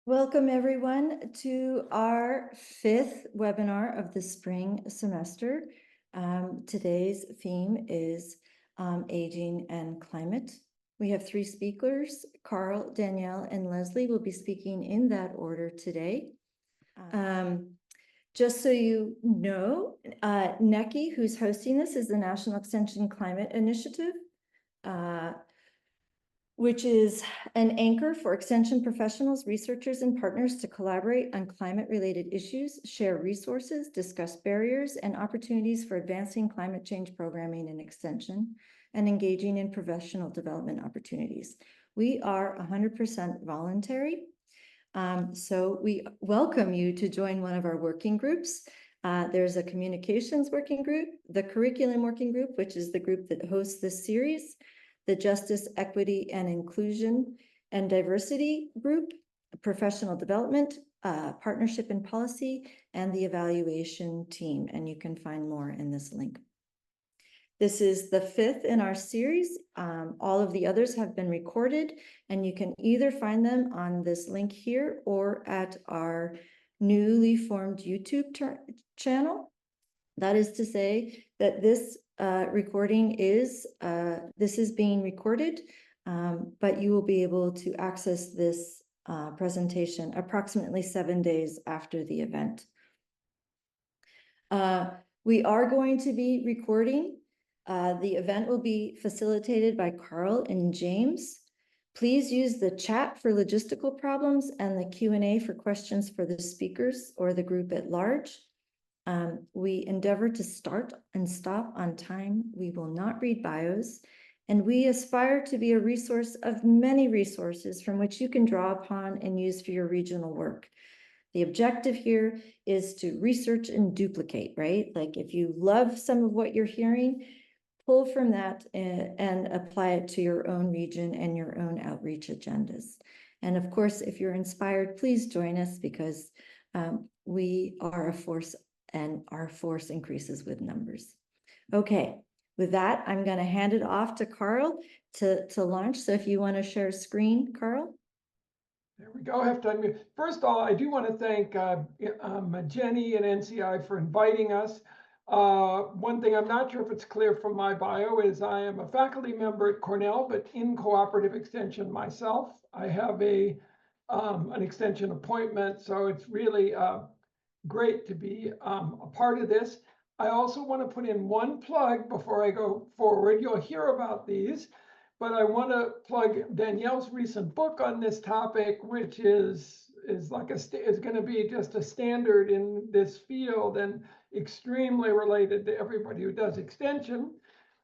Welcome everyone to our fifth webinar of the spring semester. Today's theme is aging and climate. We have three speakers. Karl, Danielle, and Leslie will be speaking in that order today. Just so you know, NECI, who's hosting this, is the National Extension Climate Initiative, which is an anchor for extension professionals, researchers, and partners to collaborate on climate-related issues, share resources, discuss barriers and opportunities for advancing climate change programming and extension, and engaging in professional development opportunities. We are 100% voluntary, so we welcome you to join one of our working groups. There's a communications working group, the curriculum working group, which is the group that hosts this series, the Justice, Equity, and Inclusion and Diversity Group, Professional Development, Partnership and Policy, and the Evaluation Team. And you can find more in this link. This is the fifth in our series. All of the others have been recorded, and you can either find them on this link here or at our newly formed YouTube channel. That is to say that this recording is, this is being recorded, but you will be able to access this presentation approximately 7 days after the event. We are going to be recording. The event will be facilitated by Karl and James. Please use the chat for logistical problems and the Q&A for questions for the speakers or the group at large. We endeavor to start and stop on time. We will not read bios, and we aspire to be a resource of many resources from which you can draw upon and use for your regional work. The objective here is to research and duplicate, right? Like if you love some of what you're hearing, pull from that and apply it to your own region and your own outreach agendas. And of course, if you're inspired, please join us because we are a force and our force increases with numbers. Okay, with that, I'm going to hand it off to Karl to launch. So if you want to share a screen, Karl. There we go. I have to. First of all, I do want to thank Jenny and NCI for inviting us. One thing I'm not sure if it's clear from my bio is I am a faculty member at Cornell, but in cooperative extension myself. I have an extension appointment, so it's really great to be a part of this. I also want to put in one plug before I go forward. You'll hear about these, but I want to plug Danielle's recent book on this topic, which is like is going to be just a standard in this field and extremely related to everybody who does extension.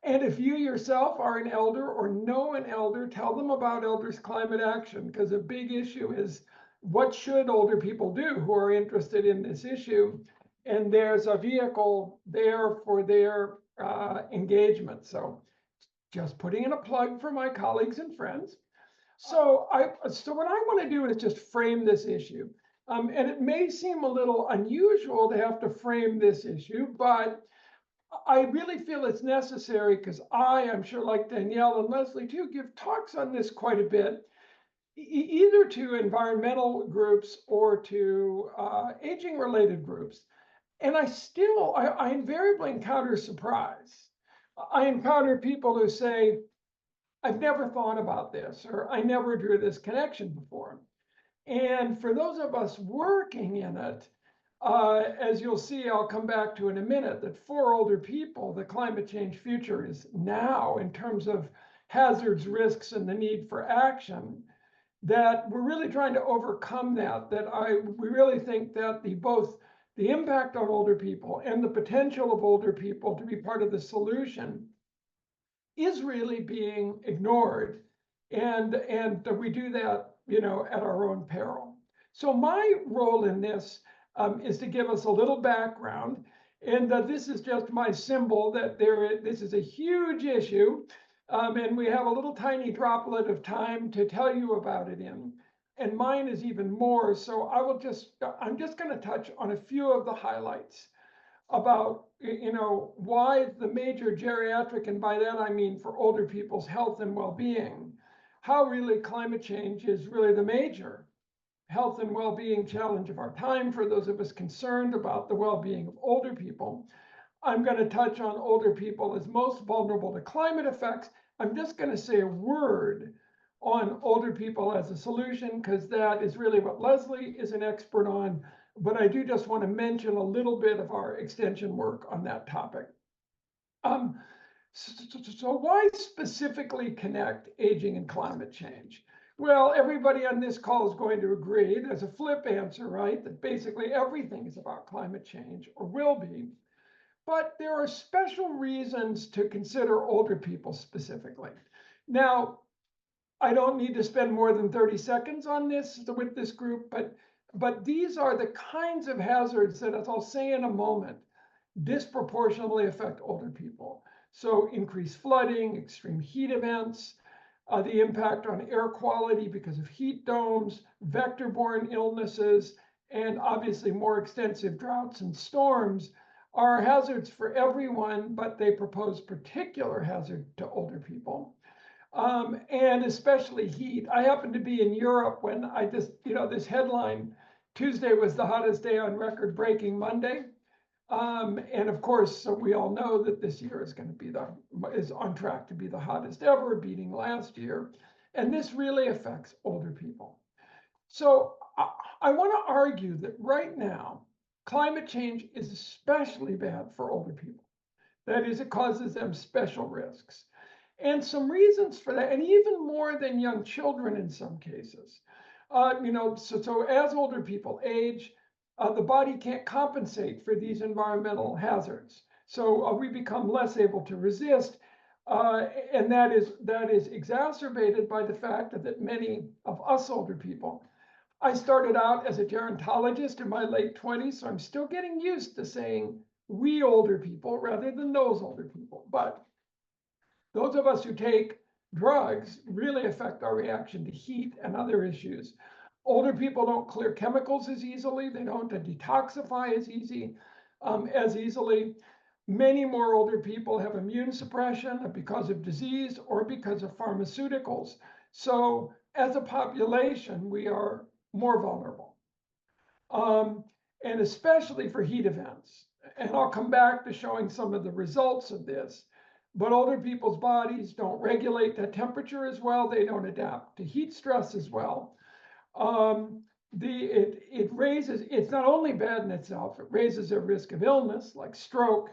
And if you yourself are an elder or know an elder, tell them about Elders Climate Action, because a big issue is what should older people do who are interested in this issue? And there's a vehicle there for their engagement. So just putting in a plug for my colleagues and friends. So what I want to do is just frame this issue. And it may seem a little unusual to have to frame this issue, but I really feel it's necessary because I'm sure like Danielle and Leslie too, give talks on this quite a bit, either to environmental groups or to aging related groups. And I invariably encounter surprise. I encounter people who say, I've never thought about this, or I never drew this connection before. And for those of us working in it, as you'll see, I'll come back to in a minute, that for older people, the climate change future is now in terms of hazards, risks, and the need for action, that we're really trying to overcome that, we really think that both the impact on older people and the potential of older people to be part of the solution is really being ignored. And we do that, at our own peril. So my role in this is to give us a little background, and that this is just my symbol that this is a huge issue, and we have a little tiny droplet of time to tell you about it in. And mine is even more, so I'm just going to touch on a few of the highlights about, why the major geriatric, and by that I mean for older people's health and well-being, how really climate change is really the major health and well-being challenge of our time for those of us concerned about the well-being of older people. I'm going to touch on older people as most vulnerable to climate effects. I'm just going to say a word on older people as a solution, because that is really what Leslie is an expert on. But I do just want to mention a little bit of our extension work on that topic. So why specifically connect aging and climate change? Well, everybody on this call is going to agree. There's a flip answer, right? That basically everything is about climate change, or will be. But there are special reasons to consider older people specifically. Now, I don't need to spend more than 30 seconds on this with this group, but these are the kinds of hazards that, as I'll say in a moment, disproportionately affect older people. So increased flooding, extreme heat events, the impact on air quality because of heat domes, vector-borne illnesses, and obviously more extensive droughts and storms are hazards for everyone, but they propose particular hazard to older people. And especially heat. I happened to be in Europe when I just, this headline, Tuesday was the hottest day on record, breaking Monday. And of course, so we all know that this year is going to be is on track to be the hottest ever, beating last year. And this really affects older people. So I want to argue that right now, climate change is especially bad for older people. That is, it causes them special risks. And some reasons for that, and even more than young children in some cases. So as older people age, the body can't compensate for these environmental hazards. So we become less able to resist. And that is exacerbated by the fact that many of us older people, I started out as a gerontologist in my late 20s, so I'm still getting used to saying we older people rather than those older people. But those of us who take drugs really affect our reaction to heat and other issues. Older people don't clear chemicals as easily. They don't detoxify as easily. Many more older people have immune suppression because of disease or because of pharmaceuticals. So as a population, we are more vulnerable. And especially for heat events. And I'll come back to showing some of the results of this. But older people's bodies don't regulate that temperature as well. They don't adapt to heat stress as well. It's not only bad in itself, it raises their risk of illness like stroke.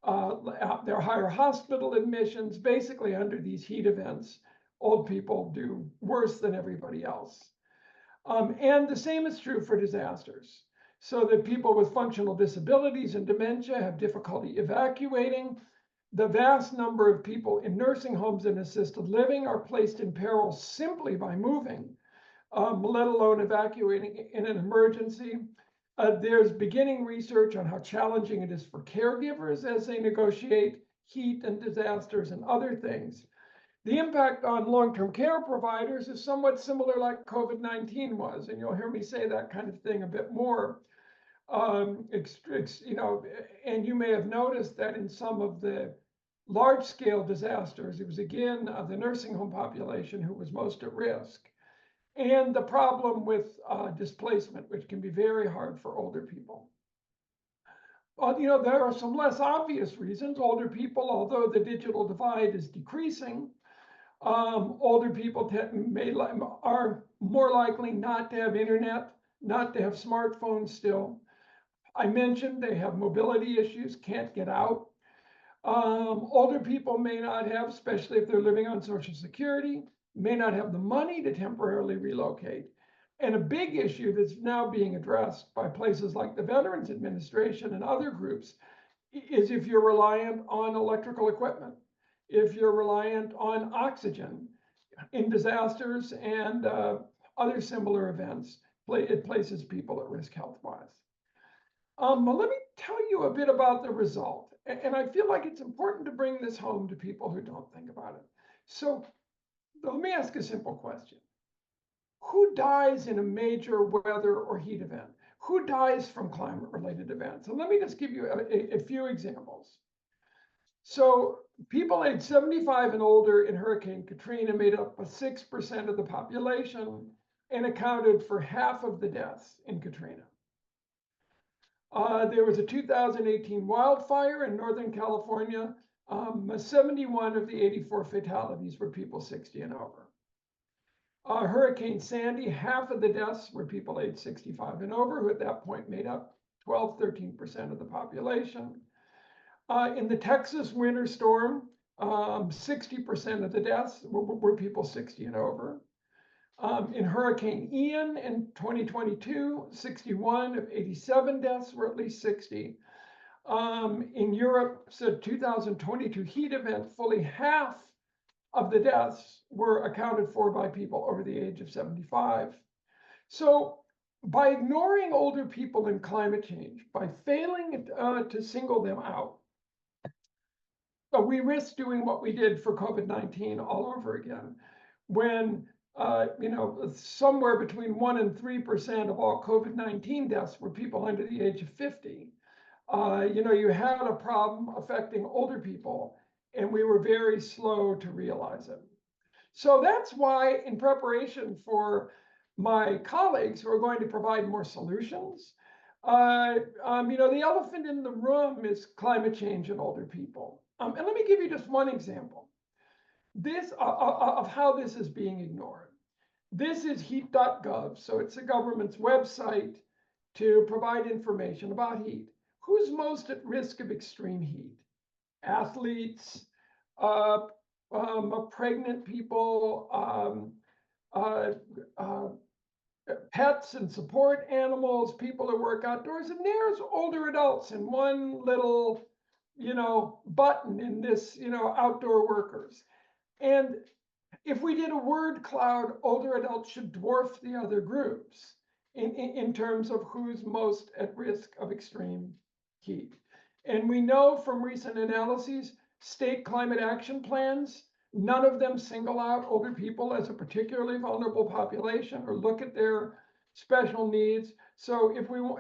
There are higher hospital admissions. Basically, under these heat events, old people do worse than everybody else. And the same is true for disasters. So that people with functional disabilities and dementia have difficulty evacuating. The vast number of people in nursing homes and assisted living are placed in peril simply by moving, let alone evacuating in an emergency. There's beginning research on how challenging it is for caregivers as they negotiate heat and disasters and other things. The impact on long-term care providers is somewhat similar like COVID-19 was, and you'll hear me say that kind of thing a bit more. And you may have noticed that in some of the large-scale disasters, it was again the nursing home population who was most at risk. And the problem with displacement, which can be very hard for older people. There are some less obvious reasons. Older people, although the digital divide is decreasing, older people are more likely not to have internet, not to have smartphones still. I mentioned they have mobility issues, can't get out. Older people may not have, especially if they're living on Social Security, may not have the money to temporarily relocate. And a big issue that's now being addressed by places like the Veterans Administration and other groups is if you're reliant on electrical equipment, if you're reliant on oxygen in disasters and other similar events, it places people at risk health-wise. Let me tell you a bit about the result. And I feel like it's important to bring this home to people who don't think about it. So let me ask a simple question. Who dies in a major weather or heat event? Who dies from climate-related events? And let me just give you a few examples. So people aged 75 and older in Hurricane Katrina made up 6% of the population. and accounted for half of the deaths in Katrina. There was a 2018 wildfire in Northern California. 71 of the 84 fatalities were people 60 and over. Hurricane Sandy, half of the deaths were people aged 65 and over, who at that point made up 13% of the population. In the Texas winter storm, 60% of the deaths were people 60 and over. In Hurricane Ian in 2022, 61 of 87 deaths were at least 60. In Europe's 2022 heat event, fully half of the deaths were accounted for by people over the age of 75. So by ignoring older people in climate change, by failing to single them out, we risk doing what we did for COVID-19 all over again, when somewhere between 1% and 3% of all COVID-19 deaths were people under the age of 50. You had a problem affecting older people, and we were very slow to realize it. So that's why, in preparation for my colleagues who are going to provide more solutions, the elephant in the room is climate change and older people. And let me give you just one example of how this is being ignored. This is heat.gov, so it's the government's website to provide information about heat. Who's most at risk of extreme heat? Athletes, pregnant people, pets and support animals, people who work outdoors, and there's older adults in one little, button in this, outdoor workers. And if we did a word cloud, older adults should dwarf the other groups in terms of who's most at risk of extreme heat. And we know from recent analyses, state climate action plans, none of them single out older people as a particularly vulnerable population or look at their special needs. So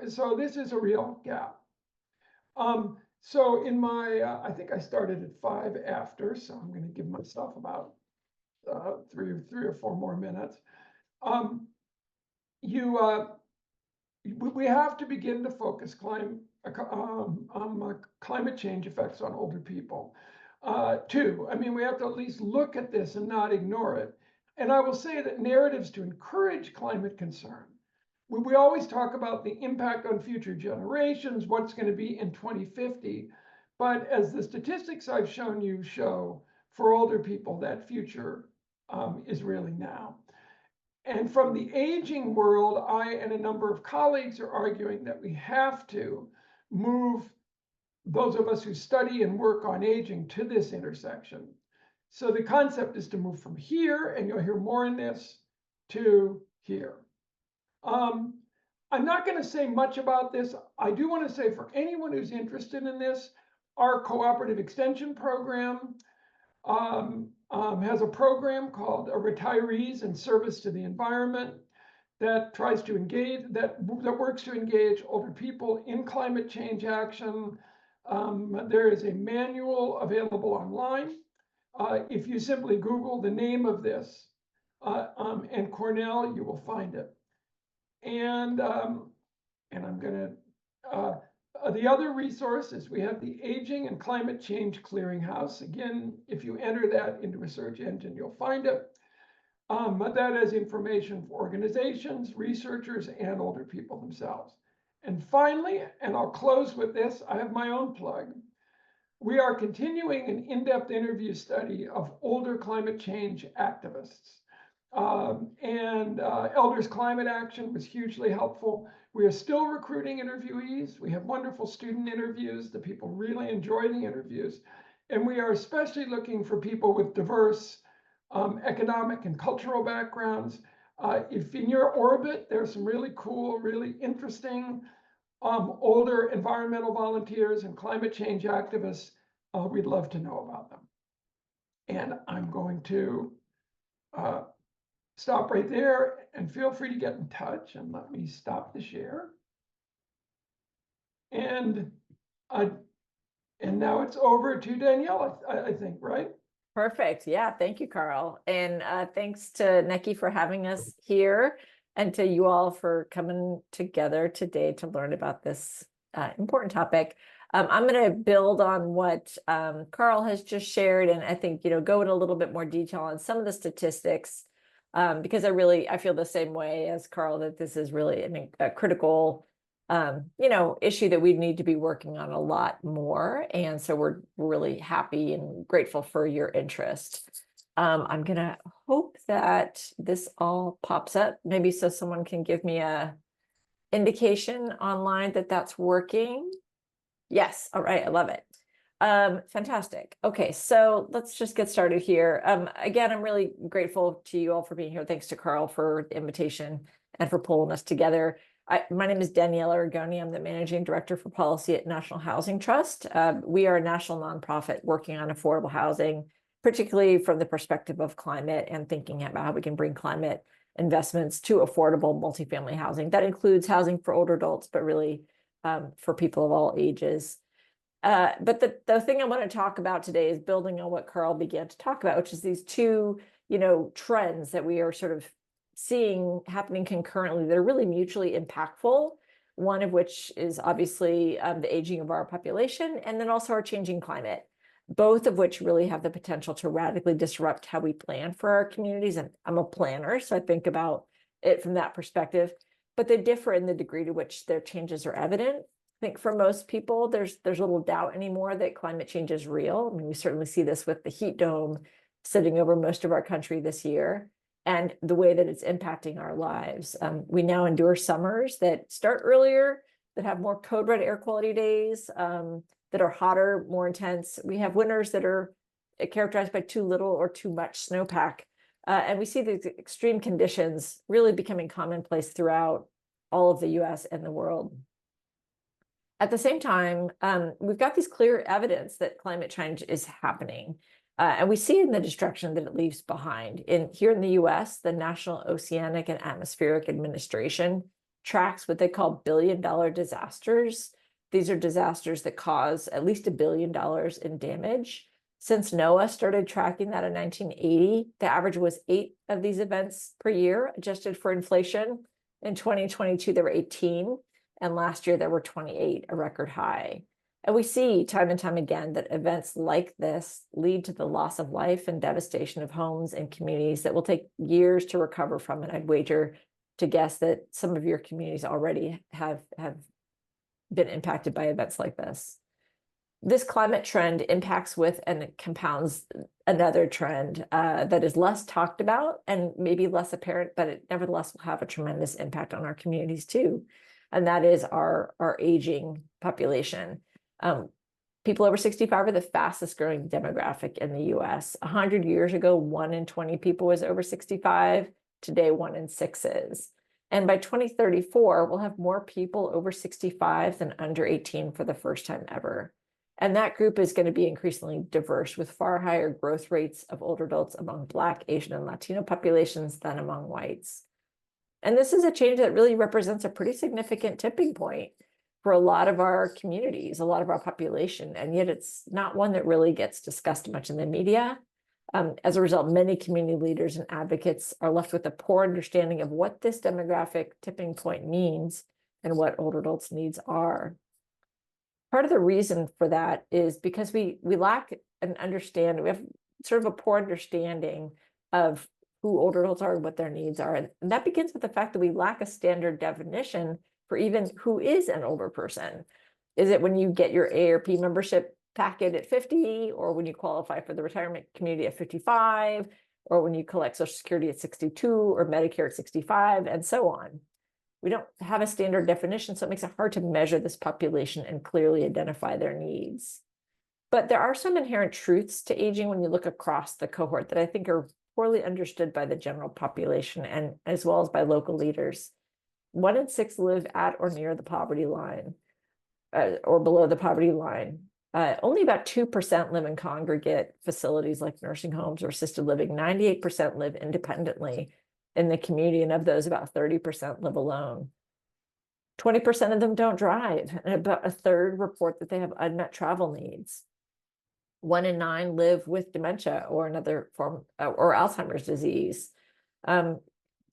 so this is a real gap. So in my, I think I started at 5 after, so I'm going to give myself about three or four more minutes. We have to begin to focus climate change effects on older people. Two, we have to at least look at this and not ignore it. And I will say that narratives to encourage climate concern. We always talk about the impact on future generations, what's going to be in 2050. But as the statistics I've shown you show, for older people, that future is really now. And from the aging world, I and a number of colleagues are arguing that we have to move those of us who study and work on aging to this intersection. So the concept is to move from here, and you'll hear more in this, to here. I'm not going to say much about this. I do want to say, for anyone who's interested in this, our cooperative extension program has a program called Retirees in Service to the Environment that tries to engage, that works to engage older people in climate change action. There is a manual available online. If you simply Google the name of this and Cornell, you will find it. And I'm going to, the other resources, we have the Aging and Climate Change Clearinghouse. Again, if you enter that into a search engine, you'll find it. But that has information for organizations, researchers, and older people themselves. And finally, and I'll close with this, I have my own plug. We are continuing an in-depth interview study of older climate change activists. Elders Climate Action was hugely helpful. We are still recruiting interviewees. We have wonderful student interviews. The people really enjoy the interviews. And we are especially looking for people with diverse economic and cultural backgrounds. If in your orbit, there's some really cool, really interesting older environmental volunteers and climate change activists, we'd love to know about them. And I'm going to stop right there, and feel free to get in touch, and let me stop the share. And now it's over to Danielle, I think, right? Perfect. Yeah. Thank you, Karl. And thanks to NECI for having us here. and to you all for coming together today to learn about this important topic. I'm going to build on what Karl has just shared, and I think, go in a little bit more detail on some of the statistics, because I feel the same way as Karl, that this is really a critical issue that we need to be working on a lot more. And so we're really happy and grateful for your interest. I'm gonna hope that this all pops up, maybe so someone can give me a indication online that that's working. Yes, all right, I love it. Fantastic. Okay, so let's just get started here. Again, I'm really grateful to you all for being here. Thanks to Karl for the invitation and for pulling us together. My name is Danielle Arigoni. I'm the Managing Director for Policy at National Housing Trust. We are a national nonprofit working on affordable housing, particularly from the perspective of climate and thinking about how we can bring climate investments to affordable multifamily housing. That includes housing for older adults, but really for people of all ages. But the thing I want to talk about today is building on what Karl began to talk about, which is these two, trends that we are sort of seeing happening concurrently that are really mutually impactful. One of which is obviously the aging of our population, and then also our changing climate, both of which really have the potential to radically disrupt how we plan for our communities. And I'm a planner, so I think about it from that perspective, but they differ in the degree to which their changes are evident. I think for most people, there's little doubt anymore that climate change is real. I mean, we certainly see this with the heat dome sitting over most of our country this year, and the way that it's impacting our lives. We now endure summers that start earlier, that have more code red air quality days, that are hotter, more intense. We have winters that are characterized by too little or too much snowpack. And we see these extreme conditions really becoming commonplace throughout all of the US and the world. At the same time, we've got these clear evidence that climate change is happening. And we see in the destruction that it leaves behind. Here in the US, the National Oceanic and Atmospheric Administration tracks what they call billion-dollar disasters. These are disasters that cause at least $1 billion in damage. Since NOAA started tracking that in 1980, the average was 8 of these events per year, adjusted for inflation. In 2022, there were 18. And last year there were 28, a record high. And we see time and time again that events like this lead to the loss of life and devastation of homes and communities that will take years to recover from. And I'd wager to guess that some of your communities already have been impacted by events like this. This climate trend impacts with and compounds another trend that is less talked about and maybe less apparent, but it nevertheless will have a tremendous impact on our communities too. And that is our aging population. People over 65 are the fastest growing demographic in the US. 100 years ago, 1 in 20 people was over 65. Today, 1 in 6 is. And by 2034, we'll have more people over 65 than under 18 for the first time ever. And that group is going to be increasingly diverse, with far higher growth rates of older adults among Black, Asian, and Latino populations than among whites. And this is a change that really represents a pretty significant tipping point for a lot of our communities, a lot of our population, and yet it's not one that really gets discussed much in the media. As a result, many community leaders and advocates are left with a poor understanding of what this demographic tipping point means and what older adults' needs are. Part of the reason for that is because we lack an understanding, we have sort of a poor understanding of who older adults are and what their needs are. And that begins with the fact that we lack a standard definition for even who is an older person. Is it when you get your AARP membership packet at 50, or when you qualify for the retirement community at 55, or when you collect Social Security at 62, or Medicare at 65, and so on? We don't have a standard definition, so it makes it hard to measure this population and clearly identify their needs. But there are some inherent truths to aging when you look across the cohort that I think are poorly understood by the general population and as well as by local leaders. 1 in 6 live at or near the poverty line, or below the poverty line. Only about 2% live in congregate facilities like nursing homes or assisted living. 98% live independently in the community, and of those, about 30% live alone. 20% of them don't drive, and about a third report that they have unmet travel needs. 1 in 9 live with dementia or another form or Alzheimer's disease.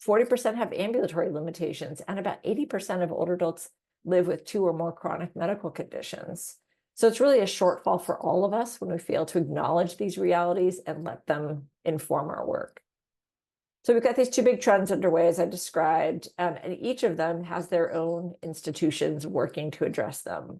40% have ambulatory limitations, and about 80% of older adults live with 2 or more chronic medical conditions. So it's really a shortfall for all of us when we fail to acknowledge these realities and let them inform our work. So we've got these 2 big trends underway, as I described, and each of them has their own institutions working to address them.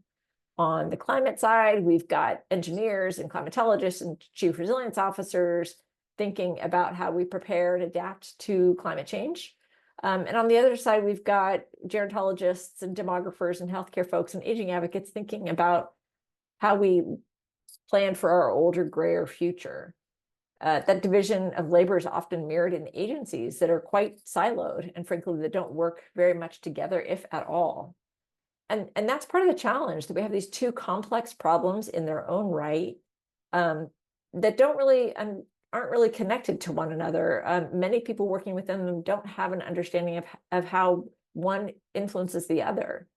On the climate side, we've got engineers and climatologists and chief resilience officers thinking about how we prepare and adapt to climate change. And on the other side, we've got gerontologists and demographers and healthcare folks and aging advocates thinking about how we plan for our older, grayer future. That division of labor is often mirrored in agencies that are quite siloed and frankly, that don't work very much together, if at all. And that's part of the challenge, that we have these 2 complex problems in their own right that don't really aren't really connected to one another. Many people working within them don't have an understanding of how one influences the other.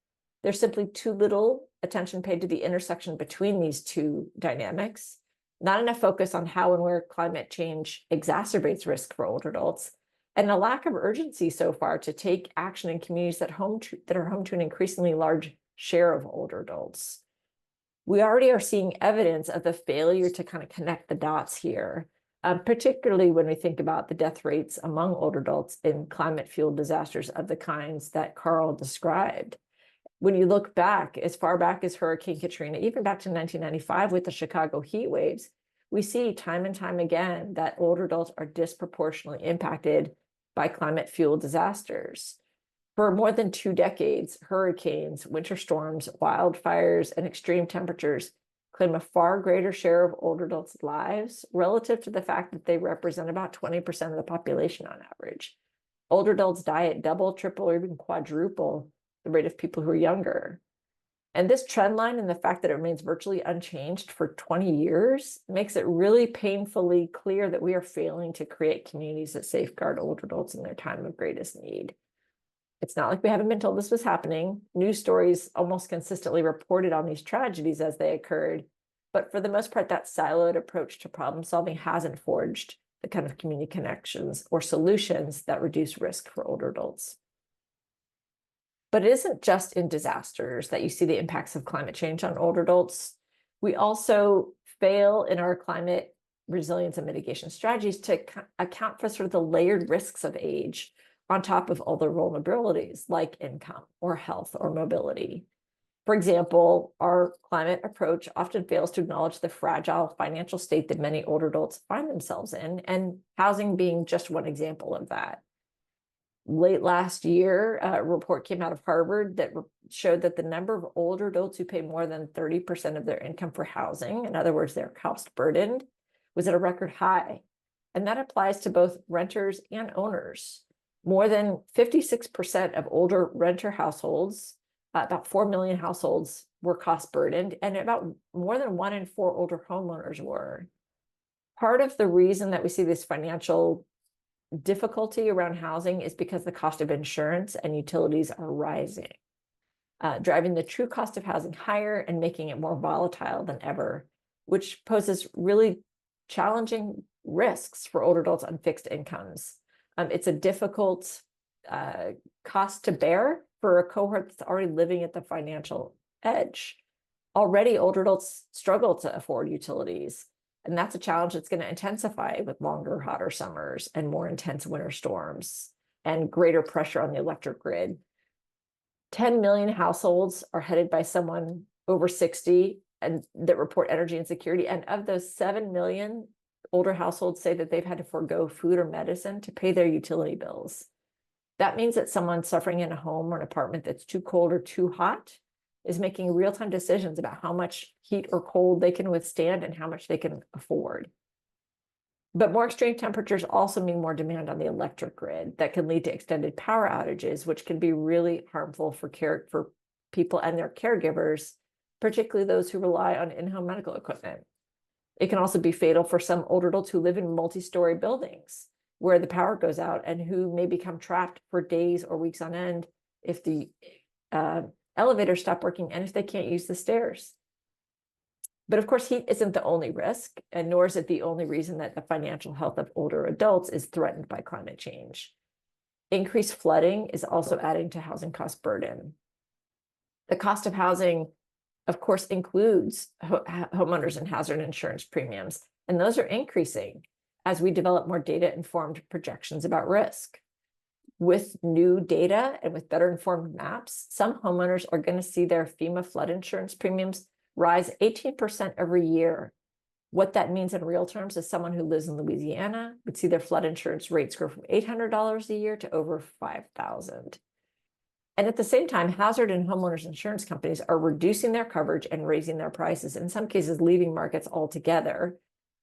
There's simply too little attention paid to the intersection between these 2 dynamics, not enough focus on how and where climate change exacerbates risk for older adults, and a lack of urgency so far to take action in communities that are home to an increasingly large share of older adults. We already are seeing evidence of the failure to kind of connect the dots here, particularly when we think about the death rates among older adults in climate-fueled disasters of the kinds that Karl described. When you look back, as far back as Hurricane Katrina, even back to 1995 with the Chicago heat waves, we see time and time again that older adults are disproportionately impacted by climate-fueled disasters. For more than 2 decades, hurricanes, winter storms, wildfires, and extreme temperatures claim a far greater share of older adults' lives relative to the fact that they represent about 20% of the population on average. Older adults die at double, triple, or even quadruple the rate of people who are younger. And this trend line and the fact that it remains virtually unchanged for 20 years makes it really painfully clear that we are failing to create communities that safeguard older adults in their time of greatest need. It's not like we haven't been told this was happening. News stories almost consistently reported on these tragedies as they occurred. But for the most part, that siloed approach to problem solving hasn't forged the kind of community connections or solutions that reduce risk for older adults. But it isn't just in disasters that you see the impacts of climate change on older adults. We also fail in our climate resilience and mitigation strategies to account for sort of the layered risks of age on top of other vulnerabilities like income or health or mobility. For example, our climate approach often fails to acknowledge the fragile financial state that many older adults find themselves in, and housing being just one example of that. Late last year, a report came out of Harvard that showed that the number of older adults who pay more than 30% of their income for housing, in other words, they're cost burdened, was at a record high. And that applies to both renters and owners. More than 56% of older renter households, about 4 million households, were cost burdened, and about more than 1 in 4 older homeowners were. Part of the reason that we see this financial difficulty around housing is because the cost of insurance and utilities are rising, driving the true cost of housing higher and making it more volatile than ever, which poses really challenging risks for older adults on fixed incomes. It's a difficult cost to bear for a cohort that's already living at the financial edge. Already, older adults struggle to afford utilities. And that's a challenge that's going to intensify with longer, hotter summers and more intense winter storms and greater pressure on the electric grid. 10 million households are headed by someone over 60 and that report energy insecurity. And of those 7 million, older households say that they've had to forego food or medicine to pay their utility bills. That means that someone suffering in a home or an apartment that's too cold or too hot is making real-time decisions about how much heat or cold they can withstand and how much they can afford. But more extreme temperatures also mean more demand on the electric grid that can lead to extended power outages, which can be really harmful for people and their caregivers, particularly those who rely on in-home medical equipment. It can also be fatal for some older adults who live in multi-story buildings where the power goes out and who may become trapped for days or weeks on end if the elevators stop working and if they can't use the stairs. But of course, heat isn't the only risk, and nor is it the only reason that the financial health of older adults is threatened by climate change. Increased flooding is also adding to housing cost burden. The cost of housing, of course, includes homeowners and hazard insurance premiums, and those are increasing as we develop more data-informed projections about risk. With new data and with better informed maps, some homeowners are going to see their FEMA flood insurance premiums rise 18% every year. What that means in real terms is someone who lives in Louisiana would see their flood insurance rates grow from $800 a year to over $5,000. And at the same time, hazard and homeowners insurance companies are reducing their coverage and raising their prices, in some cases leaving markets altogether,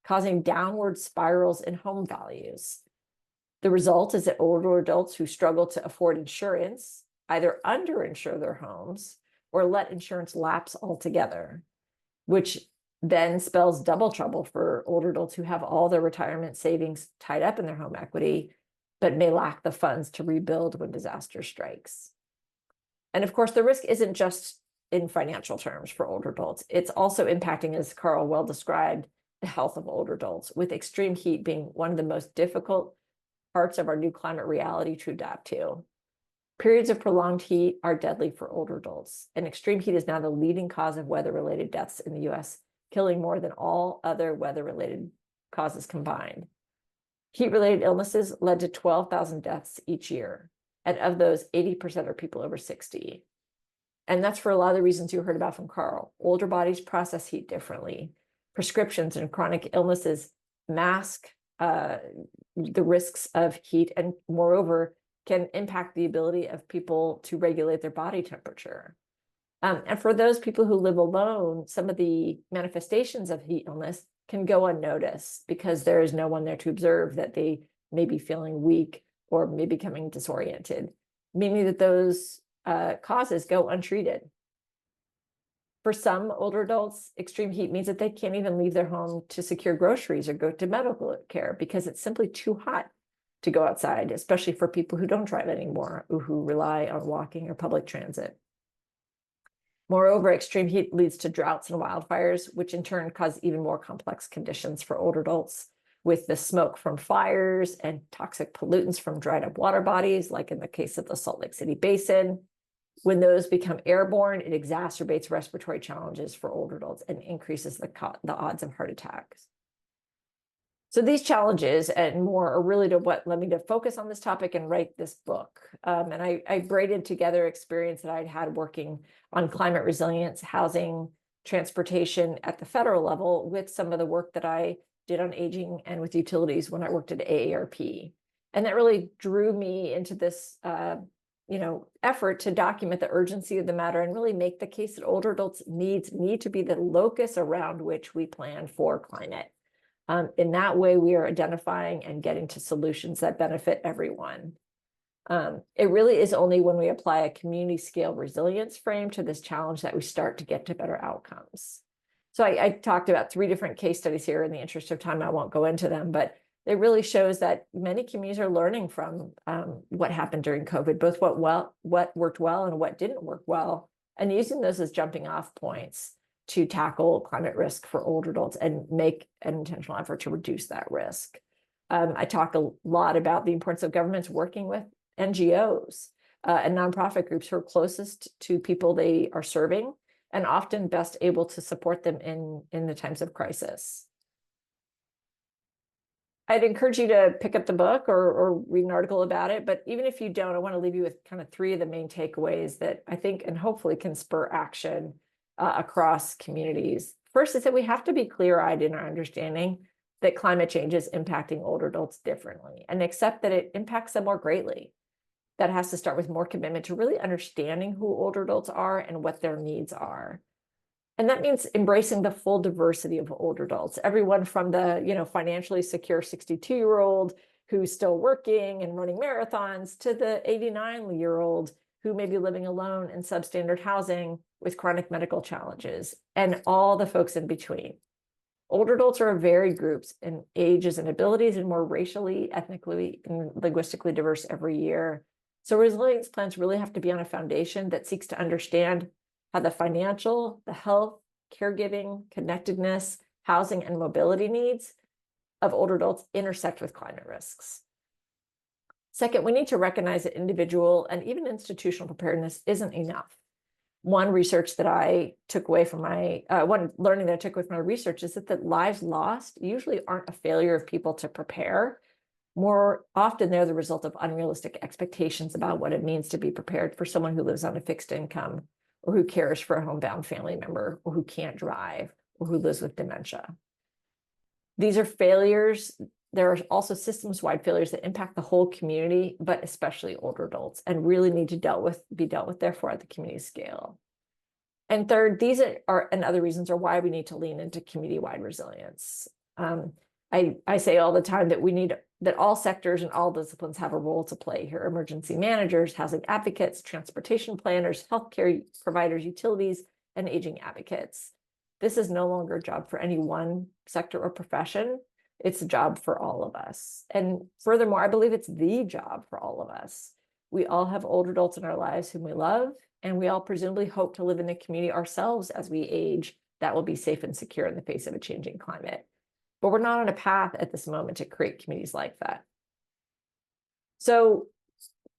causing downward spirals in home values. The result is that older adults who struggle to afford insurance either underinsure their homes or let insurance lapse altogether, which then spells double trouble for older adults who have all their retirement savings tied up in their home equity, but may lack the funds to rebuild when disaster strikes. And of course, the risk isn't just in financial terms for older adults. It's also impacting, as Karl well described, the health of older adults, with extreme heat being one of the most difficult parts of our new climate reality to adapt to. Periods of prolonged heat are deadly for older adults, and extreme heat is now the leading cause of weather-related deaths in the US, killing more than all other weather-related causes combined. Heat-related illnesses led to 12,000 deaths each year, and of those, 80% are people over 60. And that's for a lot of the reasons you heard about from Karl. Older bodies process heat differently. Prescriptions and chronic illnesses mask the risks of heat, and moreover, can impact the ability of people to regulate their body temperature. And for those people who live alone, some of the manifestations of heat illness can go unnoticed because there is no one there to observe that they may be feeling weak or may be becoming disoriented, meaning that those causes go untreated. For some older adults, extreme heat means that they can't even leave their home to secure groceries or go to medical care because it's simply too hot to go outside, especially for people who don't drive anymore or who rely on walking or public transit. Moreover, extreme heat leads to droughts and wildfires, which in turn cause even more complex conditions for older adults, with the smoke from fires and toxic pollutants from dried up water bodies, like in the case of the Salt Lake City Basin. When those become airborne, it exacerbates respiratory challenges for older adults and increases the odds of heart attacks. So these challenges and more are really what led me to focus on this topic and write this book. And I braided together experience that I'd had working on climate resilience, housing, transportation at the federal level with some of the work that I did on aging and with utilities when I worked at AARP. And that really drew me into this effort to document the urgency of the matter and really make the case that older adults' needs need to be the locus around which we plan for climate. In that way, we are identifying and getting to solutions that benefit everyone. It really is only when we apply a community scale resilience frame to this challenge that we start to get to better outcomes. So I talked about 3 different case studies here. In the interest of time, I won't go into them, but it really shows that many communities are learning from what happened during COVID, both what worked well and what didn't work well, and using those as jumping off points to tackle climate risk for older adults and make an intentional effort to reduce that risk. I talk a lot about the importance of governments working with NGOs and nonprofit groups who are closest to people they are serving and often best able to support them in the times of crisis. I'd encourage you to pick up the book or read an article about it, but even if you don't, I want to leave you with kind of 3 of the main takeaways that I think and hopefully can spur action across communities. First is that we have to be clear-eyed in our understanding that climate change is impacting older adults differently and accept that it impacts them more greatly. That has to start with more commitment to really understanding who older adults are and what their needs are. And that means embracing the full diversity of older adults, everyone from the financially secure 62-year-old who's still working and running marathons to the 89-year-old who may be living alone in substandard housing with chronic medical challenges, and all the folks in between. Older adults are of varied groups in ages and abilities and more racially, ethnically, and linguistically diverse every year. So resilience plans really have to be on a foundation that seeks to understand how the financial, the health, caregiving, connectedness, housing, and mobility needs of older adults intersect with climate risks. Second, we need to recognize that individual and even institutional preparedness isn't enough. One research that I took away from one learning that I took away from my research is that the lives lost usually aren't a failure of people to prepare. More often, they're the result of unrealistic expectations about what it means to be prepared for someone who lives on a fixed income, or who cares for a homebound family member, or who can't drive, or who lives with dementia. These are failures. There are also systems-wide failures that impact the whole community, but especially older adults, and really need to be dealt with, therefore, at the community scale. And third, these are and other reasons are why we need to lean into community-wide resilience. I say all the time that all sectors and all disciplines have a role to play here: emergency managers, housing advocates, transportation planners, healthcare providers, utilities, and aging advocates. This is no longer a job for any one sector or profession. It's a job for all of us. And furthermore, I believe it's the job for all of us. We all have older adults in our lives whom we love, and we all presumably hope to live in a community ourselves as we age that will be safe and secure in the face of a changing climate. But we're not on a path at this moment to create communities like that. So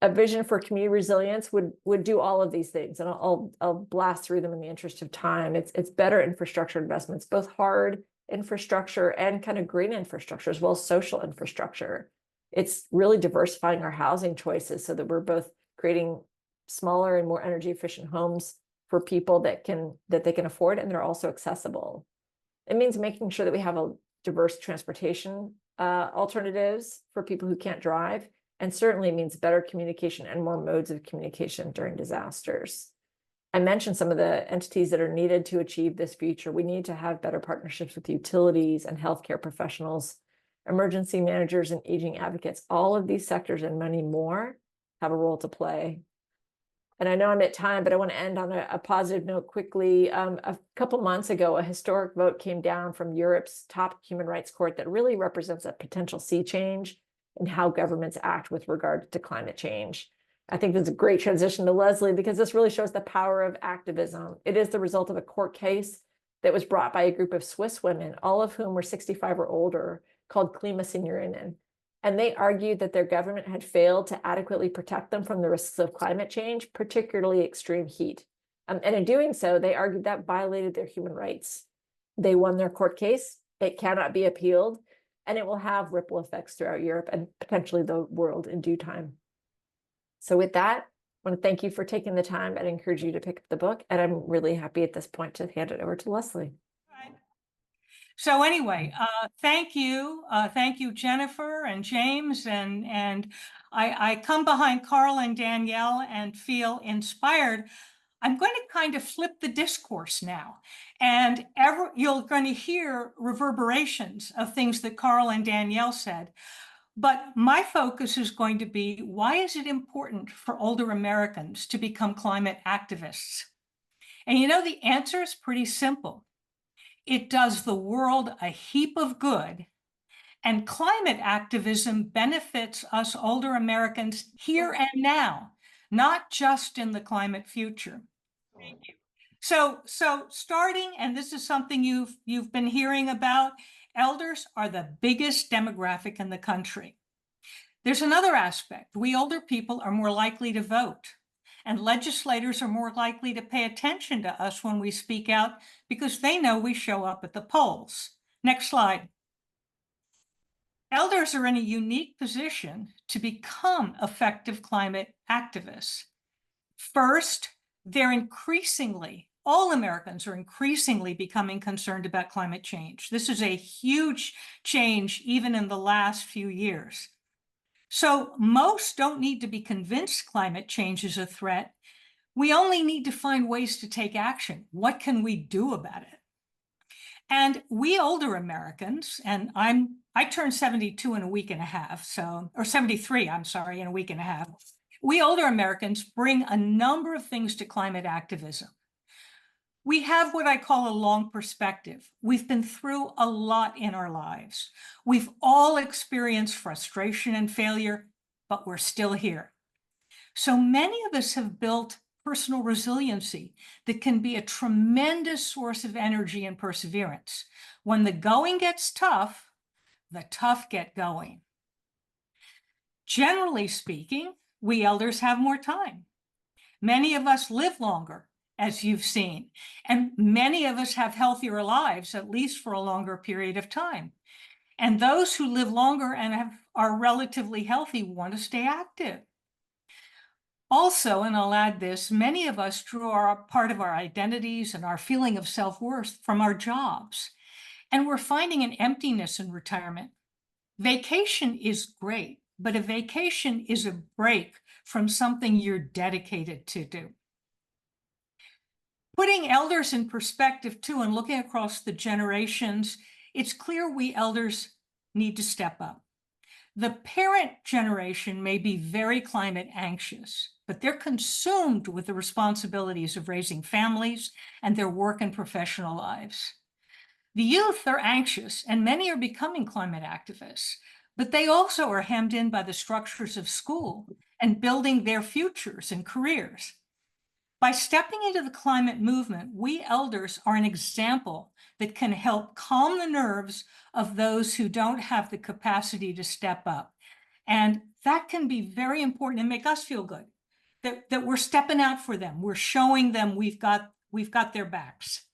a vision for community resilience would do all of these things, and I'll blast through them in the interest of time. It's better infrastructure investments, both hard infrastructure and kind of green infrastructure, as well as social infrastructure. It's really diversifying our housing choices so that we're both creating smaller and more energy efficient homes for people that they can afford, and they're also accessible. It means making sure that we have a diverse transportation alternatives for people who can't drive, and certainly means better communication and more modes of communication during disasters. I mentioned some of the entities that are needed to achieve this future. We need to have better partnerships with utilities and healthcare professionals, emergency managers, and aging advocates. All of these sectors and many more have a role to play. And I know I'm at time, but I want to end on a positive note quickly. A couple months ago, a historic vote came down from Europe's top human rights court that really represents a potential sea change in how governments act with regard to climate change. I think this is a great transition to Leslie, because this really shows the power of activism. It is the result of a court case that was brought by a group of Swiss women, all of whom were 65 or older, called Klimaseniorinnen. And they argued that their government had failed to adequately protect them from the risks of climate change, particularly extreme heat. And in doing so, they argued that violated their human rights. They won their court case. It cannot be appealed, and it will have ripple effects throughout Europe and potentially the world in due time. So with that, I want to thank you for taking the time and encourage you to pick up the book. And I'm really happy at this point to hand it over to Leslie. So anyway, thank you. Thank you, Jennifer and James. And I come behind Karl and Danielle and feel inspired. I'm going to kind of flip the discourse now. And you're going to hear reverberations of things that Karl and Danielle said. But my focus is going to be, why is it important for older Americans to become climate activists? And you know, the answer is pretty simple. It does the world a heap of good, and climate activism benefits us older Americans here and now, not just in the climate future. Thank you. So starting, and this is something you've been hearing about, elders are the biggest demographic in the country. There's another aspect. We older people are more likely to vote, and legislators are more likely to pay attention to us when we speak out because they know we show up at the polls. Next slide. Elders are in a unique position to become effective climate activists. First, all Americans are increasingly becoming concerned about climate change. This is a huge change even in the last few years. So most don't need to be convinced climate change is a threat. We only need to find ways to take action. What can we do about it? And we older Americans, and I turned 72 in a week and a half, or 73, I'm sorry, in a week and a half. We older Americans bring a number of things to climate activism. We have what I call a long perspective. We've been through a lot in our lives. We've all experienced frustration and failure, but we're still here. So many of us have built personal resiliency that can be a tremendous source of energy and perseverance. When the going gets tough, the tough get going. Generally speaking, we elders have more time. Many of us live longer, as you've seen, and many of us have healthier lives, at least for a longer period of time. And those who live longer and are relatively healthy want to stay active. Also, and I'll add this, many of us draw part of our identities and our feeling of self-worth from our jobs, and we're finding an emptiness in retirement. Vacation is great, but a vacation is a break from something you're dedicated to do. Putting elders in perspective too, and looking across the generations, it's clear we elders need to step up. The parent generation may be very climate anxious, but they're consumed with the responsibilities of raising families and their work and professional lives. The youth are anxious, and many are becoming climate activists, but they also are hemmed in by the structures of school and building their futures and careers. By stepping into the climate movement, we elders are an example that can help calm the nerves of those who don't have the capacity to step up. And that can be very important and make us feel good, that we're stepping out for them. We're showing them we've got their backs.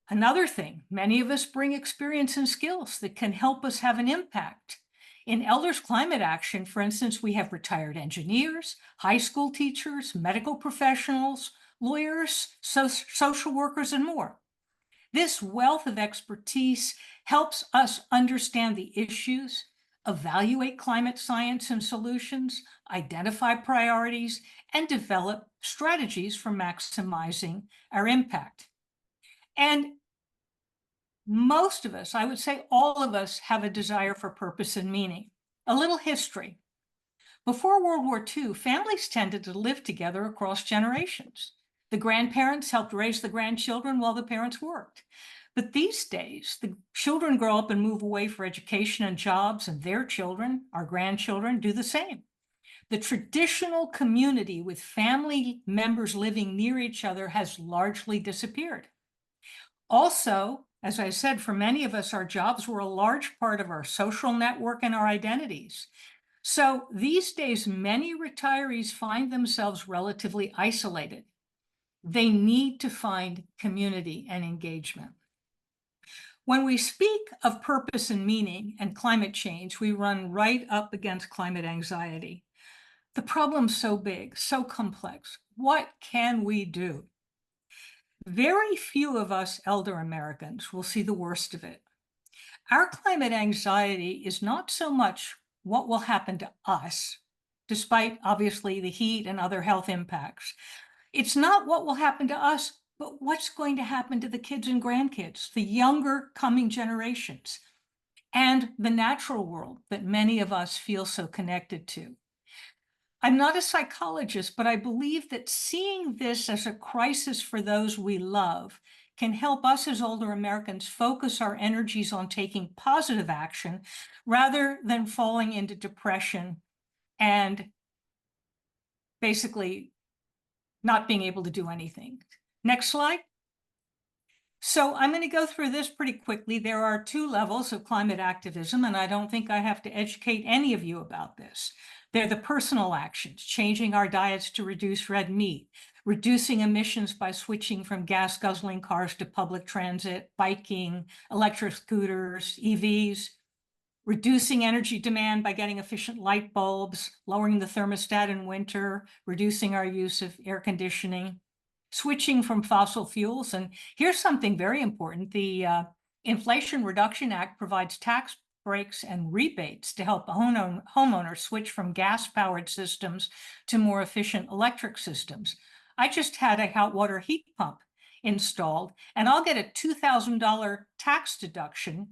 Another thing, many of us bring experience and skills that can help us have an impact. In Elders Climate Action, for instance, we have retired engineers, high school teachers, medical professionals, lawyers, social workers, and more. This wealth of expertise helps us understand the issues, evaluate climate science and solutions, identify priorities, and develop strategies for maximizing our impact. And most of us, I would say all of us, have a desire for purpose and meaning. A little history. Before World War II, families tended to live together across generations. The grandparents helped raise the grandchildren while the parents worked. But these days, the children grow up and move away for education and jobs, and their children, our grandchildren, do the same. The traditional community with family members living near each other has largely disappeared. Also, as I said, for many of us, our jobs were a large part of our social network and our identities. So these days, many retirees find themselves relatively isolated. They need to find community and engagement. When we speak of purpose and meaning and climate change, we run right up against climate anxiety. The problem's so big, so complex. What can we do? Very few of us elder Americans will see the worst of it. Our climate anxiety is not so much what will happen to us, despite obviously the heat and other health impacts. It's not what will happen to us, but what's going to happen to the kids and grandkids, the younger coming generations, and the natural world that many of us feel so connected to. I'm not a psychologist, but I believe that seeing this as a crisis for those we love can help us as older Americans focus our energies on taking positive action rather than falling into depression and basically not being able to do anything. Next slide. So I'm going to go through this pretty quickly. There are 2 levels of climate activism, and I don't think I have to educate any of you about this. They're the personal actions, changing our diets to reduce red meat, reducing emissions by switching from gas-guzzling cars to public transit, biking, electric scooters, EVs, reducing energy demand by getting efficient light bulbs, lowering the thermostat in winter, reducing our use of air conditioning, switching from fossil fuels. And here's something very important. The Inflation Reduction Act provides tax breaks and rebates to help homeowners switch from gas-powered systems to more efficient electric systems. I just had a hot water heat pump installed, and I'll get a $2,000 tax deduction,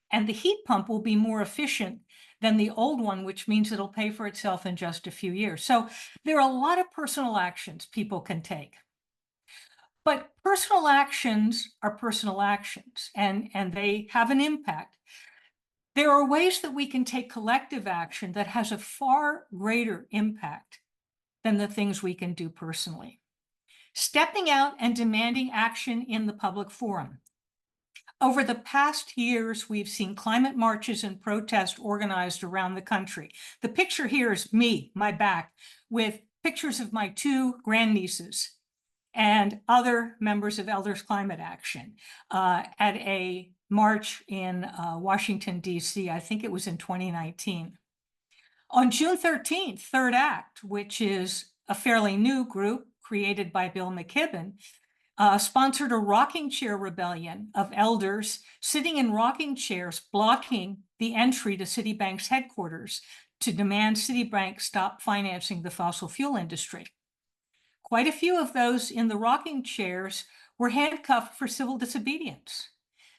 and the heat pump will be more efficient than the old one, which means it'll pay for itself in just a few years. So there are a lot of personal actions people can take. But personal actions are personal actions, and they have an impact. There are ways that we can take collective action that has a far greater impact than the things we can do personally. Stepping out and demanding action in the public forum. Over the past years, we've seen climate marches and protests organized around the country. The picture here is me, my back, with pictures of my two grandnieces and other members of Elders Climate Action at a march in Washington, D.C. I think it was in 2019. On June 13th, Third Act, which is a fairly new group created by Bill McKibben, sponsored a rocking chair rebellion of elders sitting in rocking chairs, blocking the entry to Citibank's headquarters to demand Citibank stop financing the fossil fuel industry. Quite a few of those in the rocking chairs were handcuffed for civil disobedience.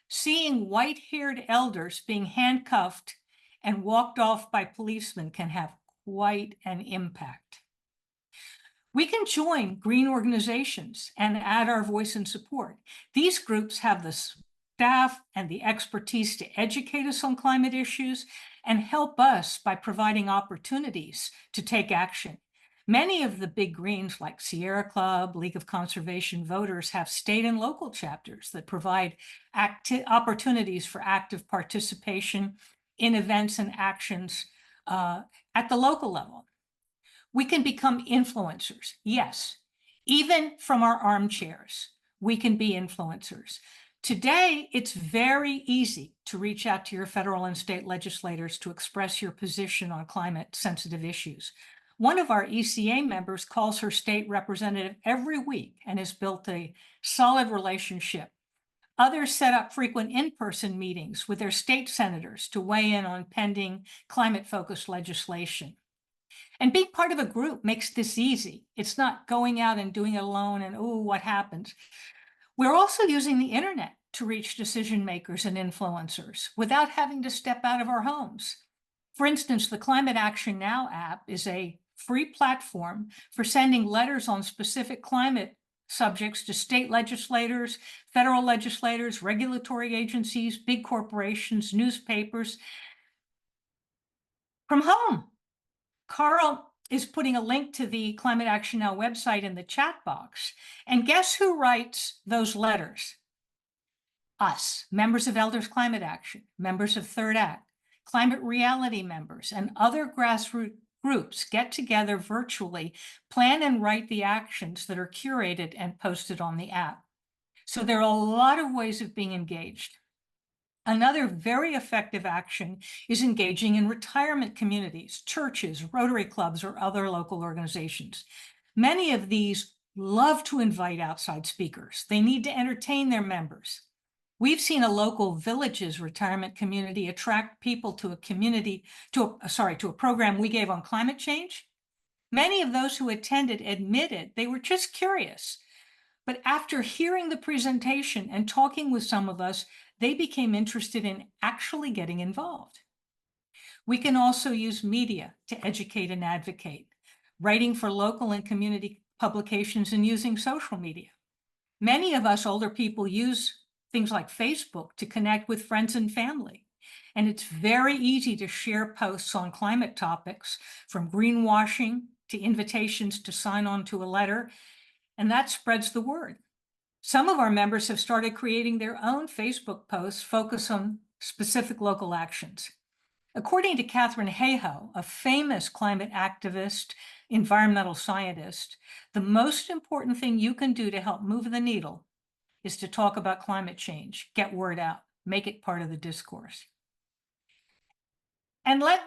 Seeing white-haired elders being handcuffed and walked off by policemen can have quite an impact. We can join green organizations and add our voice and support. These groups have the staff and the expertise to educate us on climate issues and help us by providing opportunities to take action. Many of the big greens like Sierra Club, League of Conservation Voters have state and local chapters that provide opportunities for active participation in events and actions at the local level. We can become influencers, yes. Even from our armchairs, we can be influencers. Today, it's very easy to reach out to your federal and state legislators to express your position on climate-sensitive issues. One of our ECA members calls her state representative every week and has built a solid relationship. Others set up frequent in-person meetings with their state senators to weigh in on pending climate-focused legislation. And being part of a group makes this easy. It's not going out and doing it alone and, oh, what happens? We're also using the internet to reach decision makers and influencers without having to step out of our homes. For instance, the Climate Action Now app is a free platform for sending letters on specific climate subjects to state legislators, federal legislators, regulatory agencies, big corporations, newspapers from home. Karl is putting a link to the Climate Action Now website in the chat box. And guess who writes those letters? Us, members of Elders Climate Action, members of Third Act, Climate Reality members, and other grassroots groups get together virtually, plan and write the actions that are curated and posted on the app. So there are a lot of ways of being engaged. Another very effective action is engaging in retirement communities, churches, Rotary clubs, or other local organizations. Many of these love to invite outside speakers. They need to entertain their members. We've seen a local Villages retirement community attract people to a program we gave on climate change. Many of those who attended admitted they were just curious. But after hearing the presentation and talking with some of us, they became interested in actually getting involved. We can also use media to educate and advocate, writing for local and community publications and using social media. Many of us older people use things like Facebook to connect with friends and family. And it's very easy to share posts on climate topics, from greenwashing to invitations to sign on to a letter, and that spreads the word. Some of our members have started creating their own Facebook posts focused on specific local actions. According to Catherine Hayhoe, a famous climate activist, environmental scientist, the most important thing you can do to help move the needle is to talk about climate change, get word out, make it part of the discourse. And there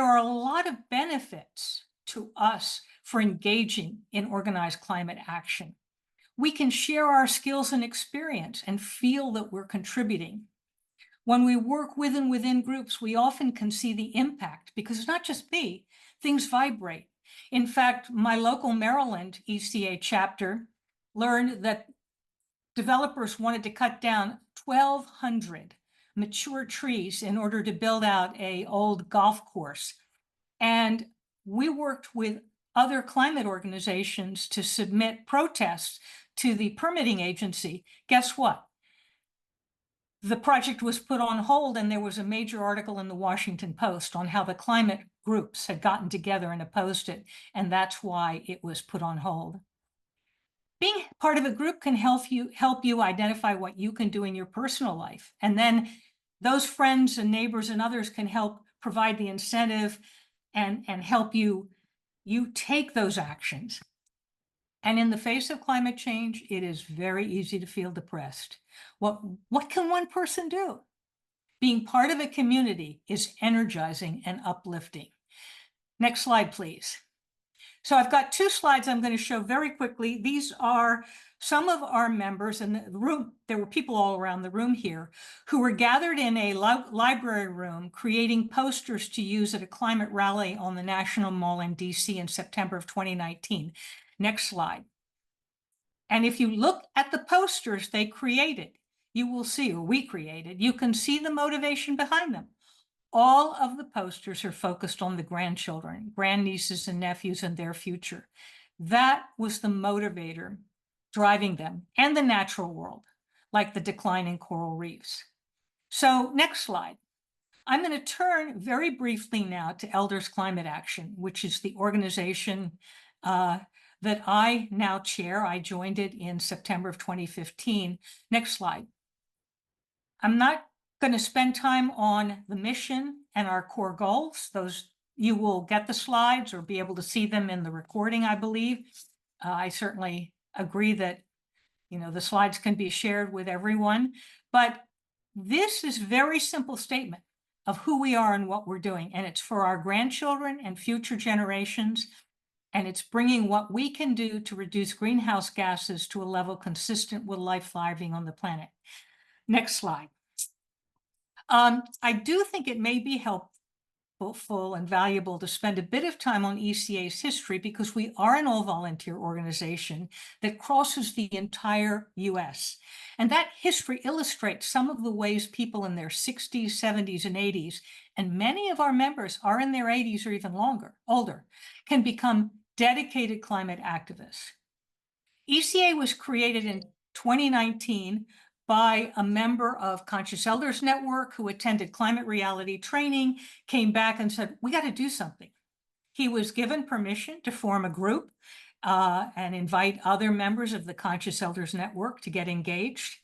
are a lot of benefits to us for engaging in organized climate action. We can share our skills and experience and feel that we're contributing. When we work with and within groups, we often can see the impact, because it's not just me, things vibrate. In fact, my local Maryland ECA chapter learned that developers wanted to cut down 1,200 mature trees in order to build out an old golf course. And we worked with other climate organizations to submit protests to the permitting agency. Guess what? The project was put on hold, and there was a major article in the Washington Post on how the climate groups had gotten together and opposed it, and that's why it was put on hold. Being Part of a group can help you identify what you can do in your personal life. And then those friends and neighbors and others can help provide the incentive and help you take those actions. And in the face of climate change, it is very easy to feel depressed. What can one person do? Being part of a community is energizing and uplifting. Next slide, please. So I've got 2 slides I'm going to show very quickly. These are some of our members in the room. There were people all around the room here who were gathered in a library room creating posters to use at a climate rally on the National Mall in DC in September of 2019. Next slide. And if you look at the posters they created, you will see, or we created, you can see the motivation behind them. All of the posters are focused on the grandchildren, grandnieces and nephews and their future. That was the motivator driving them, and the natural world, like the decline in coral reefs. So next slide. I'm going to turn very briefly now to Elders Climate Action, which is the organization that I now chair. I joined it in September of 2015. Next slide. I'm not going to spend time on the mission and our core goals. Those, you will get the slides or be able to see them in the recording, I believe. I certainly agree that, you know, the slides can be shared with everyone, but this is a very simple statement of who we are and what we're doing. And it's for our grandchildren and future generations. And it's bringing what we can do to reduce greenhouse gases to a level consistent with life thriving on the planet. Next slide. I do think it may be helpful and valuable to spend a bit of time on ECA's history, because we are an all-volunteer organization that crosses the entire US. And that history illustrates some of the ways people in their 60s, 70s, and 80s, and many of our members are in their 80s or even older, can become dedicated climate activists. ECA was created in 2019 by a member of Conscious Elders Network who attended climate reality training, came back and said, we got to do something. He was given permission to form a group and invite other members of the Conscious Elders Network to get engaged.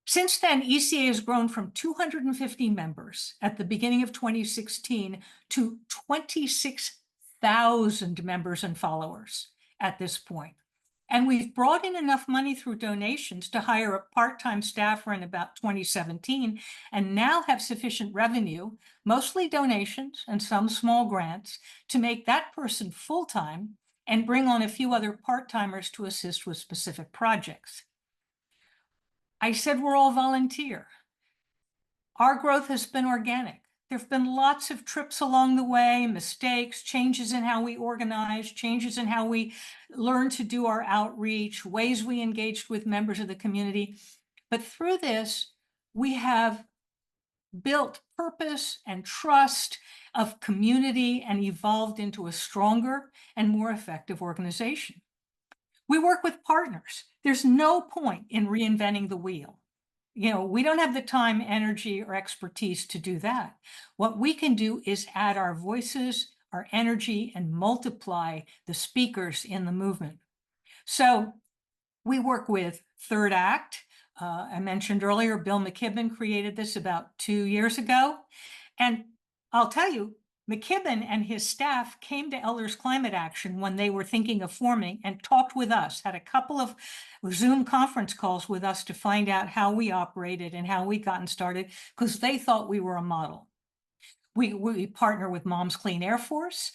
Since then, ECA has grown from 250 members at the beginning of 2016 to 26,000 members and followers at this point. And we've brought in enough money through donations to hire a part-time staffer in about 2017, and now have sufficient revenue, mostly donations and some small grants, to make that person full-time and bring on a few other part-timers to assist with specific projects. I said we're all volunteer. Our growth has been organic. There have been lots of trips along the way, mistakes, changes in how we organize, changes in how we learn to do our outreach, ways we engaged with members of the community. But through this, we have built purpose and trust of community and evolved into a stronger and more effective organization. We work with partners. There's no point in reinventing the wheel. You know, we don't have the time, energy, or expertise to do that. What we can do is add our voices, our energy, and multiply the speakers in the movement. So we work with Third Act. I mentioned earlier, Bill McKibben created this about 2 years ago. And I'll tell you, McKibben and his staff came to Elders Climate Action when they were thinking of forming and talked with us, had a couple of Zoom conference calls with us to find out how we operated and how we gotten started, because they thought we were a model. We partner with Mom's Clean Air Force,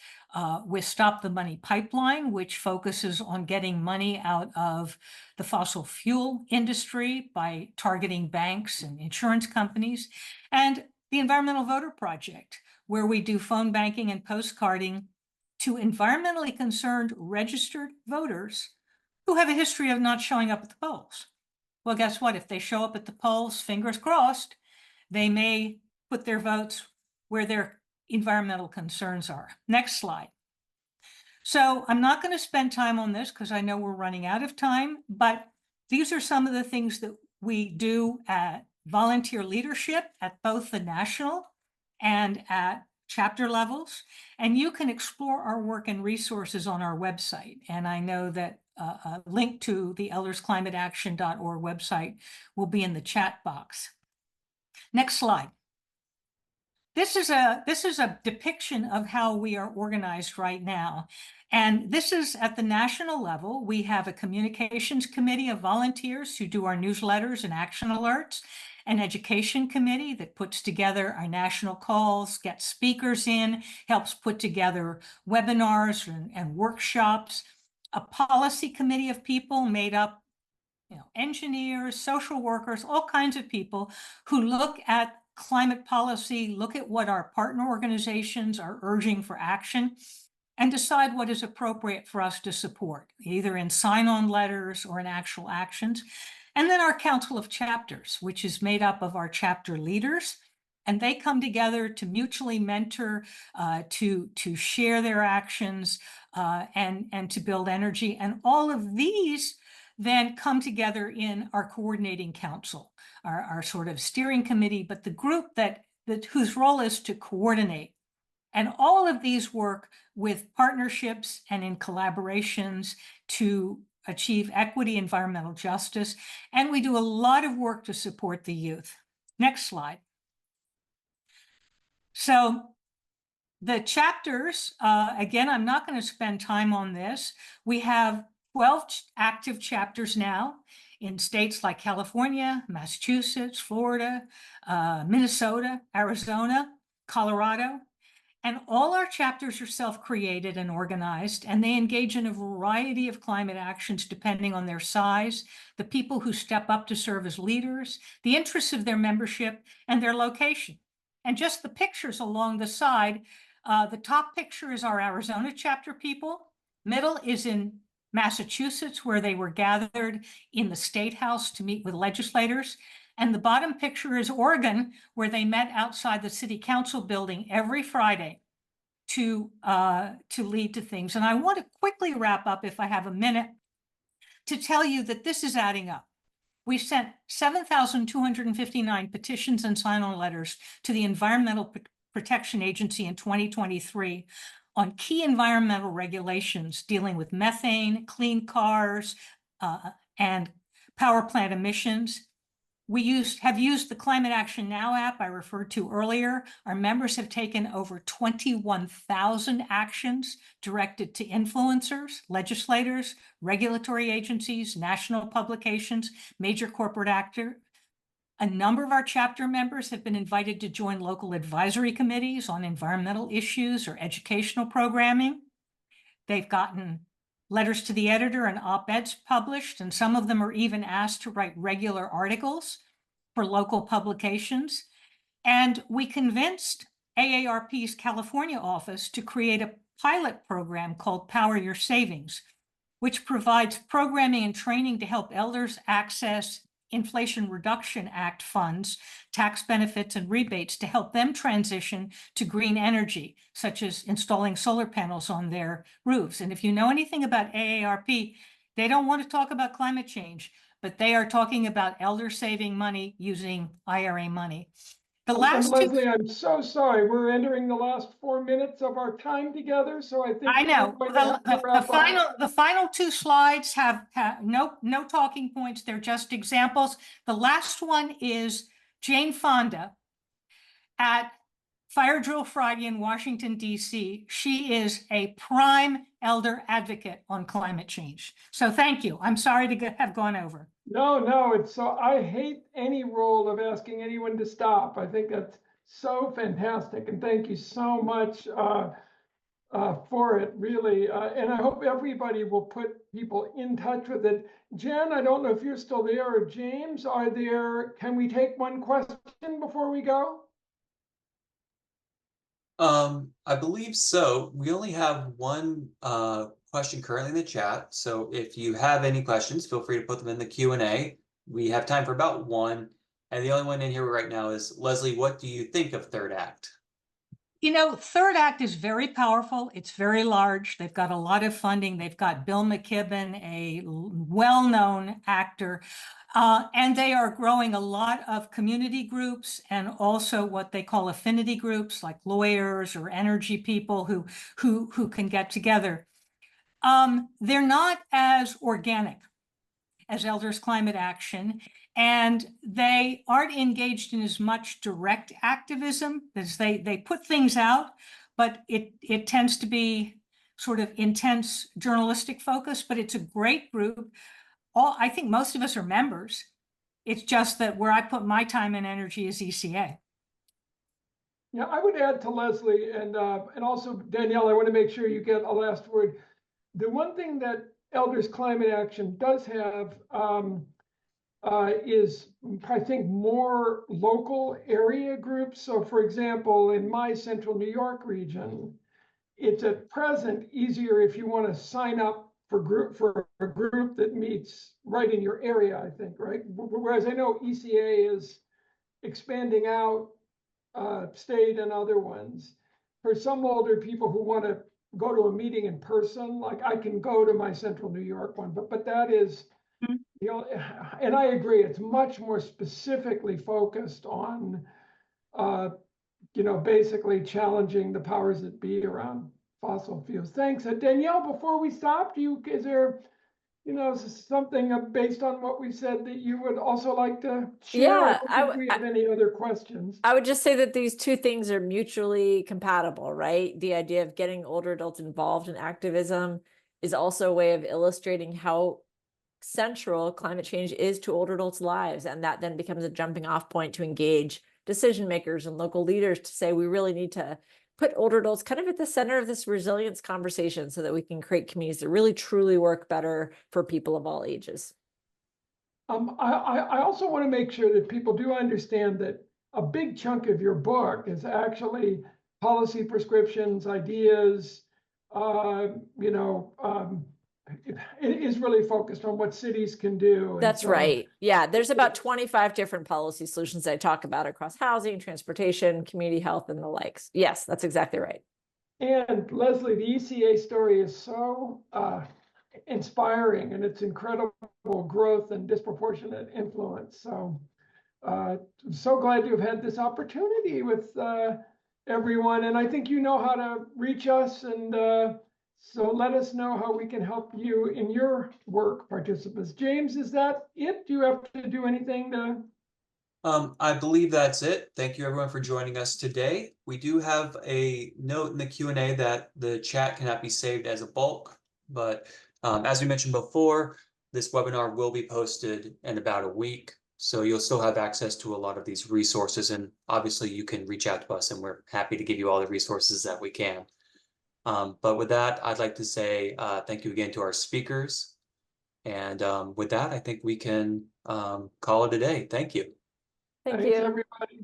with Stop the Money Pipeline, which focuses on getting money out of the fossil fuel industry by targeting banks and insurance companies, and the Environmental Voter Project, where we do phone banking and postcarding to environmentally concerned registered voters who have a history of not showing up at the polls. Well, guess what? If they show up at the polls, fingers crossed, they may put their votes where their environmental concerns are. Next slide. So I'm not going to spend time on this because I know we're running out of time, but these are some of the things that we do at volunteer leadership at both the national and at chapter levels, and you can explore our work and resources on our website. And I know that a link to the eldersclimateaction.org website will be in the chat box. Next slide. This is a depiction of how we are organized right now. And this is at the national level. We have a communications committee of volunteers who do our newsletters and action alerts, an education committee that puts together our national calls, gets speakers in, helps put together webinars and workshops, a policy committee of people made up, engineers, social workers, all kinds of people who look at climate policy, look at what our partner organizations are urging for action, and decide what is appropriate for us to support, either in sign-on letters or in actual actions. And then our Council of Chapters, which is made up of our chapter leaders, and they come together to mutually mentor, to share their actions, and to build energy. And all of these then come together in our coordinating council, our sort of steering committee, but the group whose role is to coordinate. And all of these work with partnerships and in collaborations to achieve equity, environmental justice, and we do a lot of work to support the youth. Next slide. So the chapters, again, I'm not going to spend time on this. We have 12 active chapters now in states like California, Massachusetts, Florida, Minnesota, Arizona, Colorado. And all our chapters are self-created and organized, and they engage in a variety of climate actions depending on their size, the people who step up to serve as leaders, the interests of their membership, and their location. And just the pictures along the side, the top picture is our Arizona chapter people. Middle is in Massachusetts, where they were gathered in the State House to meet with legislators. And the bottom picture is Oregon, where they met outside the city council building every Friday to lead to things. And I want to quickly wrap up, if I have a minute, to tell you that this is adding up. We sent 7,259 petitions and sign-on letters to the Environmental Protection Agency in 2023 on key environmental regulations dealing with methane, clean cars, and power plant emissions. We have used the Climate Action Now app I referred to earlier. Our members have taken over 21,000 actions directed to influencers, legislators, regulatory agencies, national publications, major corporate actors. A number of our chapter members have been invited to join local advisory committees on environmental issues or educational programming. They've gotten letters to the editor and op-eds published, and some of them are even asked to write regular articles for local publications. And we convinced AARP's California office to create a pilot program called Power Your Savings, which provides programming and training to help elders access Inflation Reduction Act funds, tax benefits, and rebates to help them transition to green energy, such as installing solar panels on their roofs. And if you know anything about AARP, they don't want to talk about climate change, but they are talking about elders saving money using IRA money. Leslie, I'm so sorry. We're entering the last 4 minutes of our time together, so I think I know the final two slides have no talking points. They're just examples. The last one is Jane Fonda at Fire Drill Friday in Washington, D.C. She is a prime elder advocate on climate change. So thank you. I'm sorry to have gone over. No, it's so, I hate any role of asking anyone to stop. I think that's so fantastic. And thank you so much for it, really. And I hope everybody will put people in touch with it. Jen, I don't know if you're still there, or James, can we take one question before we go? I believe so. We only have one question currently in the chat. So if you have any questions, feel free to put them in the Q&A. We have time for about one. And the only one in here right now is, Leslie, what do you think of Third Act? You know, Third Act is very powerful. It's very large. They've got a lot of funding. They've got Bill McKibben, a well-known actor, and they are growing a lot of community groups and also what they call affinity groups, like lawyers or energy people who can get together. They're not as organic as Elders Climate Action, and they aren't engaged in as much direct activism as they put things out, but it tends to be sort of intense journalistic focus, but it's a great group. I think most of us are members. It's just that where I put my time and energy is ECA. Yeah, I would add to Leslie and also Danielle, I want to make sure you get a last word. The one thing that Elders Climate Action does have is, I think, more local area groups. So for example, in my central New York region, it's at present easier if you want to sign up for a group that meets right in your area, I think, right? Whereas I know ECA is expanding out state and other ones. For some older people who want to go to a meeting in person, like I can go to my central New York one, but that is, you know, and I agree, it's much more specifically focused on, you know, basically challenging the powers that be around fossil fuels. Thanks. Danielle, before we stop, is there, you know, something based on what we said that you would also like to share? Yeah, I don't think we have any other questions. I would just say that these two things are mutually compatible, right? The idea of getting older adults involved in activism is also a way of illustrating how central climate change is to older adults' lives. And that then becomes a jumping off point to engage decision makers and local leaders to say, we really need to put older adults kind of at the center of this resilience conversation so that we can create communities that really truly work better for people of all ages. I also want to make sure that people do understand that a big chunk of your book is actually policy prescriptions, ideas, you know, it is really focused on what cities can do. That's right. Yeah, there's about 25 different policy solutions I talk about across housing, transportation, community health, and the likes. Yes, that's exactly right. And Leslie, the ECA story is so inspiring, and it's incredible growth and disproportionate influence. So so glad to have had this opportunity with everyone. And I think you know how to reach us, and so let us know how we can help you in your work, participants. James, is that it? Do you have to do anything to? I believe that's it. Thank you everyone for joining us today. We do have a note in the Q&A that the chat cannot be saved as a bulk, but as we mentioned before, this webinar will be posted in about a week. So you'll still have access to a lot of these resources, and obviously you can reach out to us and we're happy to give you all the resources that we can. But with that, I'd like to say thank you again to our speakers. And with that, I think we can call it a day. Thank you. Thank Thanks, you. everybody.